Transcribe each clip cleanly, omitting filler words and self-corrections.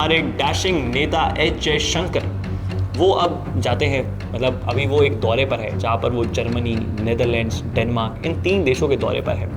हमारे डैशिंग नेता एच जयशंकर वो अब जाते हैं, मतलब अभी वो एक दौरे पर है जहाँ पर वो जर्मनी, नेदरलैंड्स, डेनमार्क, इन 3 देशों के दौरे पर है।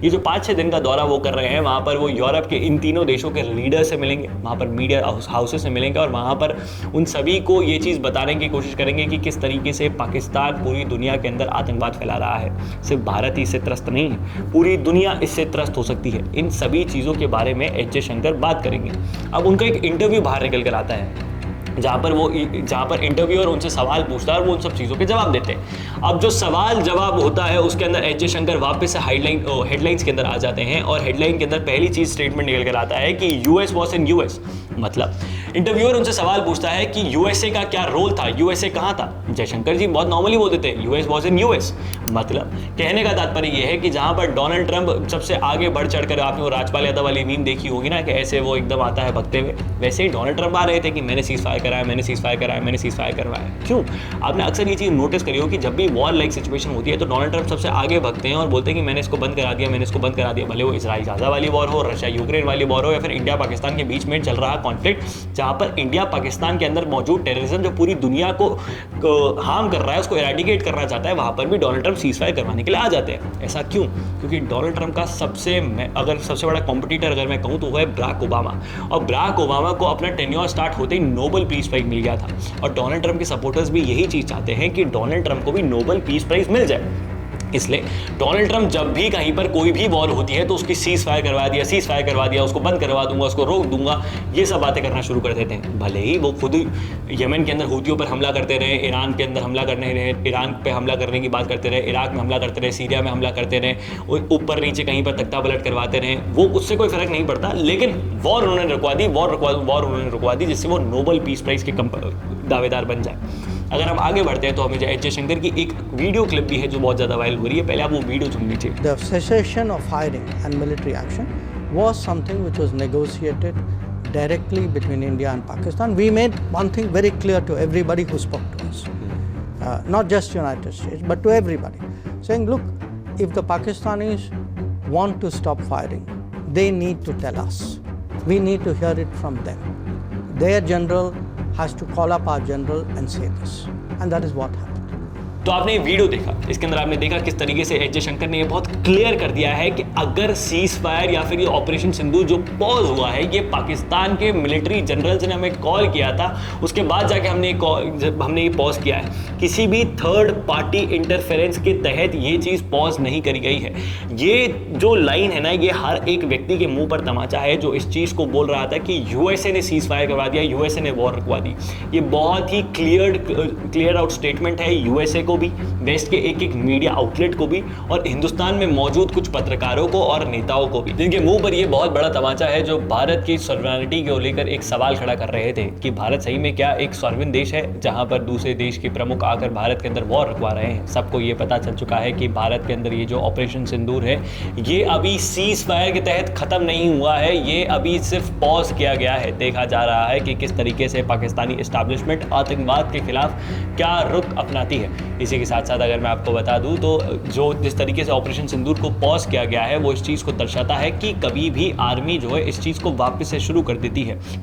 ये जो 5-6 दिन का दौरा वो कर रहे हैं, वहाँ पर वो यूरोप के इन तीनों देशों के लीडर से मिलेंगे, वहाँ पर मीडिया हाउसेस से मिलेंगे और वहाँ पर उन सभी को ये चीज़ बताने की कोशिश करेंगे कि किस तरीके से पाकिस्तान पूरी दुनिया के अंदर आतंकवाद फैला रहा है। सिर्फ भारत ही इससे त्रस्त नहीं है, पूरी दुनिया इससे त्रस्त हो सकती है। इन सभी चीज़ों के बारे में एच जयशंकर बात करेंगे। अब उनका एक इंटरव्यू बाहर निकल कर आता है जहाँ पर इंटरव्यूअर उनसे सवाल पूछता है और वो उन सब चीज़ों के जवाब देते हैं। अब जो सवाल जवाब होता है उसके अंदर एच जयशंकर वापस से हेडलाइंस के अंदर आ जाते हैं और हेडलाइन के अंदर पहली चीज़ स्टेटमेंट निकल कर आता है कि यूएस वॉज इन यूएस। मतलब इंटरव्यूअर उनसे सवाल पूछता है कि यूएसए का क्या रोल था, यूएसए कहाँ था। जयशंकर जी बहुत नॉर्मली बोल देते हैं यूएस वॉज इन यूएस। मतलब कहने का तात्पर्य यह है कि जहाँ पर डोनाल्ड ट्रंप सबसे आगे बढ़ चढ़कर, आपने वो राजपाल यादव वाली मीम देखी होगी ना कि ऐसे वो एकदम आता है भगते हुए, वैसे ही डोनाल्ड ट्रंप आ रहे थे कि मैंने सीज फायर कराया, मैंने सीज फायर कराया, मैंने सीज फायर करवाया। क्यों? आपने अक्सर ये चीज़ नोटिस करी हो कि जब भी वॉर लाइक सिचुएशन होती है तो डोनाल्ड ट्रंप सबसे आगे भगते हैं और बोलते हैं कि मैंने इसको बंद करा दिया, मैंने इसको बंद करा दिया। भले वो इसराइल गाजा वाली वॉर हो, रशिया यूक्रेन वाली वॉर हो, या फिर इंडिया पाकिस्तान के बीच में चल रहा कॉन्फ्लिक्ट जहाँ पर इंडिया पाकिस्तान के अंदर मौजूद टेररिज्म जो पूरी दुनिया को हार्म कर रहा है, उसको एराडिकेट करना चाहता है, वहाँ पर भी डोनाल्ड ट्रंप सीज फायर करवाने के लिए आ जाते हैं। ऐसा क्यों? क्योंकि डोनाल्ड ट्रंप का सबसे बड़ा कॉम्पिटिटर अगर मैं कहूँ तो वो है बराक ओबामा। और बराक ओबामा को अपना टेन्योर स्टार्ट होते ही नोबेल पीस प्राइज मिल गया था और डोनाल्ड ट्रंप के सपोर्टर्स भी यही चीज़ चाहते हैं कि डोनाल्ड ट्रंप को भी नोबेल पीस प्राइज मिल जाए। इसलिए डोनाल्ड ट्रंप जब भी कहीं पर कोई भी वॉर होती है तो उसकी सीज फायर करवा दिया, उसको बंद करवा दूंगा, उसको रोक दूंगा, ये सब बातें करना शुरू कर देते हैं। भले ही वो खुद यमन के अंदर हूथियों पर हमला करते रहे, ईरान के अंदर हमला करने रहे, ईरान पे हमला करने की बात करते रहे, इराक में हमला करते रहे, सीरिया में हमला करते रहे, ऊपर नीचे कहीं पर तख्ता पलट करवाते रहे, वो उससे कोई फर्क नहीं पड़ता। लेकिन वॉर उन्होंने रुकवा दी जिससे वो नोबेल पीस प्राइज के दावेदार बन जाए। अगर हम आगे बढ़ते हैं तो हमें एच जयशंकर की एक वीडियो क्लिप भी है जो बहुत ज़्यादा वायरल हो रही है। पहले आप वो वीडियो सुन लीजिए। The cessation of firing and military action was something which was negotiated directly between India and Pakistan. We made one thing very clear to everybody who spoke to us, not just United States, but to everybody, saying, look, if the Pakistanis want to stop firing, they need to tell us. We need to hear it from them. Their general has to call up our general and say this, and that is what happened. तो आपने ये video देखा, इसके अंदर आपने देखा किस तरीके से एच जयशंकर ने ये बहुत क्लियर कर दिया है कि अगर सीज फायर या फिर ये ऑपरेशन सिंदूर जो पॉज हुआ है, ये पाकिस्तान के मिलिट्री जनरल्स ने हमें कॉल किया था, उसके बाद जाके हमने ये पॉज किया है। किसी भी थर्ड पार्टी इंटरफेरेंस के तहत ये चीज़ पॉज नहीं करी गई है। ये जो लाइन है ना, ये हर एक व्यक्ति के मुंह पर तमाचा है जो इस चीज़ को बोल रहा था कि यूएसए ने सीज फायर करवा दिया, यूएसए ने वॉर रुकवा दी। ये बहुत ही क्लियर आउट स्टेटमेंट है यूएसए को भी, वेस्ट के एक मीडिया आउटलेट को भी और हिंदुस्तान में मौजूद कुछ पत्रकारों को और नेताओं को भी, जिनके मुंह पर यह बहुत बड़ा तमाचा है, जो भारत की सॉवरेनिटी को लेकर एक सवाल खड़ा कर रहे थे कि भारत सही में क्या एक सॉवरेन देश है जहां पर दूसरे देश के प्रमुख आकर भारत के अंदर वॉर रुकवा रहे हैं। सबको ये पता चल चुका है कि भारत के अंदर ये जो ऑपरेशन सिंदूर है ये अभी सीज फायर के तहत खत्म नहीं हुआ है, ये अभी सिर्फ पॉज किया गया है। देखा जा रहा है कि किस तरीके से पाकिस्तानी एस्टैब्लिशमेंट आतंकवाद के खिलाफ क्या रुख अपनाती है। इसी के साथ साथ अगर मैं आपको बता दूं तो जो जिस तरीके से ऑपरेशन सिंदूर को पॉज किया गया है वो इस चीज़ को दर्शाता है कि कभी भी आर्मी जो है इस चीज़ को वापस से शुरू कर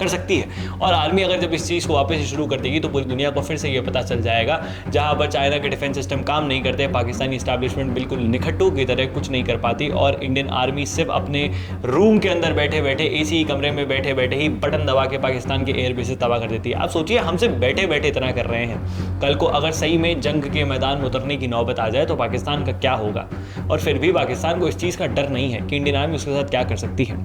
सकती है। और आर्मी अगर जब इस चीज़ को वापस से शुरू कर देगी तो पूरी दुनिया को फिर से ये पता चल जाएगा, जहां पर चाइना के डिफेंस सिस्टम काम नहीं करते, पाकिस्तानी एस्टैब्लिशमेंट बिल्कुल निखट्टू की तरह कुछ नहीं कर पाती और इंडियन आर्मी सिर्फ अपने रूम के अंदर बैठे बैठे, एसी कमरे में बैठे बैठे ही बटन दबा के पाकिस्तान के एयर बेसेस तबाह कर देती है। आप सोचिए, हम सिर्फ बैठे बैठे इतना कर रहे हैं, कल को अगर सही में जंग के मैदान में उतरने की नौबत आ जाए तो पाकिस्तान का क्या होगा। और फिर भी पाकिस्तान को इस चीज़ का डर नहीं है कि इंडियन आर्मी उसके साथ क्या कर सकती है।